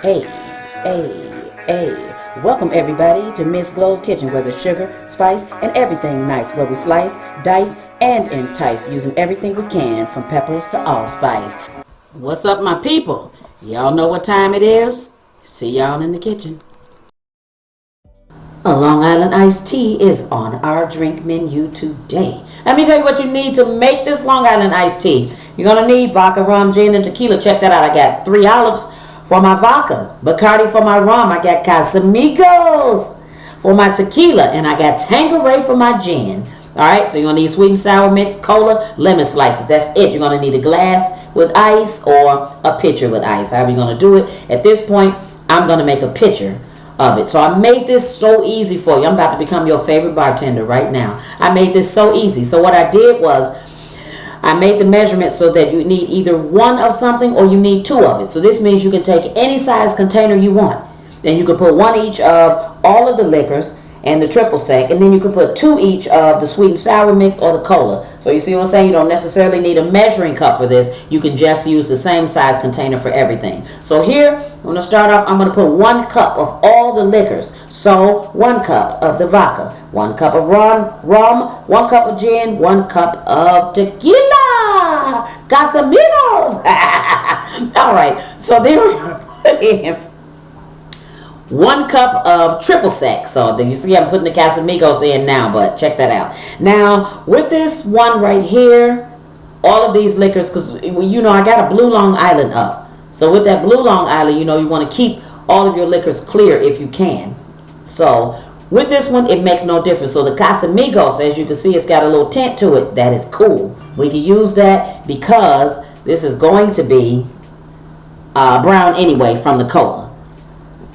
Hey, hey. Welcome everybody to Miss Glow's Kitchen, where there's sugar, spice, and everything nice, where we slice, dice, and entice, using everything we can, from peppers to allspice. What's up, my people? Y'all know what time it is? See y'all in the kitchen. A Long Island iced tea is on our drink menu today. Let me tell you what you need to make this Long Island iced tea. You're going to need vodka, rum, gin, and tequila. Check that out. I got 3 olives for my vodka, Bacardi for my rum. I got Casamigos for my tequila, and I got Tanqueray for my gin. All right, so you're going to need sweet and sour mix, cola, lemon slices. That's it. You're going to need a glass with ice or a pitcher with ice, however you're going to do it. At this point, I'm going to make a pitcher of it. So I made this so easy for you. I'm about to become your favorite bartender right now. I made this so easy. So what I did was I made the measurement so that you need either one of something or you need 2 of it. So this means you can take any size container you want. Then you can put 1 each of all of the liquors and the triple sec, and then you can put 2 each of the sweet and sour mix or the cola. So you see what I'm saying? You don't necessarily need a measuring cup for this. You can just use the same size container for everything. So here, I'm going to start off, I'm going to put 1 cup of all the liquors. So 1 cup of the vodka, 1 cup of rum, 1 cup of gin, 1 cup of tequila. Casamigos. All right, so then we're going to put in 1 cup of triple sec. So you see I'm putting the Casamigos in now, but check that out. Now, with this one right here, all of these liquors, because you know I got a Blue Long Island up. So with that Blue Long Island, you know you want to keep all of your liquors clear if you can. So with this one, it makes no difference. So the Casamigos, as you can see, it's got a little tint to it. That is cool. We can use that because this is going to be brown anyway from the cola.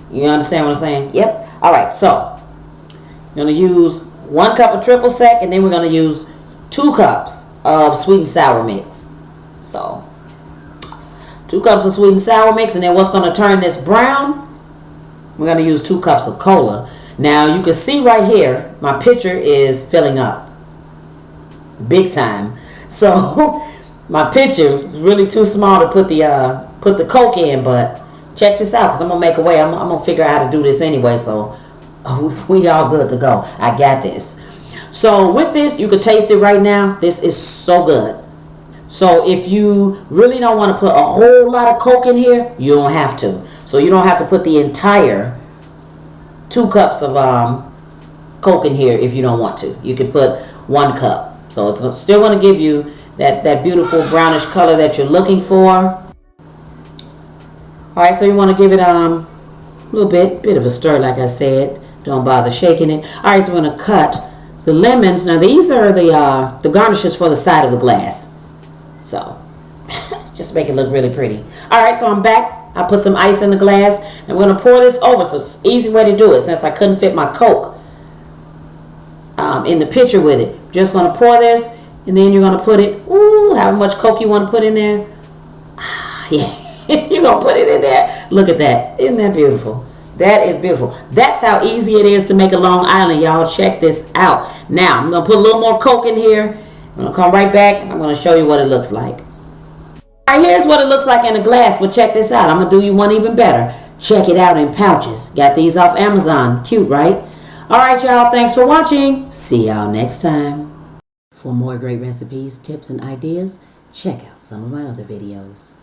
You understand what I'm saying? Yep. All right, so you're going to use 1 cup of triple sec, and then we're going to use 2 cups of sweet and sour mix. So 2 cups of sweet and sour mix, and then what's going to turn this brown, we're going to use 2 cups of cola. Now you can see right here, my pitcher is filling up big time. So my pitcher is really too small to put the Coke in, but check this out, because I'm going to make a way. I'm going to figure out how to do this anyway, so we all good to go. I got this. So with this, you can taste it right now. This is so good. So if you really don't want to put a whole lot of Coke in here, you don't have to. So you don't have to put the entire 2 cups of Coke in here if you don't want to. You can put 1 cup. So it's still going to give you that beautiful brownish color that you're looking for. Alright, so you want to give it a little bit of a stir, like I said. Don't bother shaking it. Alright, so we're going to cut the lemons. Now these are the garnishes for the side of the glass. So, just make it look really pretty. Alright, so I'm back. I put some ice in the glass. And we're going to pour this over. So it's an easy way to do it, since I couldn't fit my Coke in the pitcher with it. Just going to pour this, and then you're going to put it, however much Coke you want to put in there. Yeah. You're going to put it in there. Look at that. Isn't that beautiful? That is beautiful. That's how easy it is to make a Long Island, y'all. Check this out. Now, I'm going to put a little more Coke in here. I'm going to come right back, and I'm going to show you what it looks like. All right, here's what it looks like in a glass, but check this out. I'm going to do you one even better. Check it out in pouches. Got these off Amazon. Cute, right? All right, y'all. Thanks for watching. See y'all next time. For more great recipes, tips, and ideas, check out some of my other videos.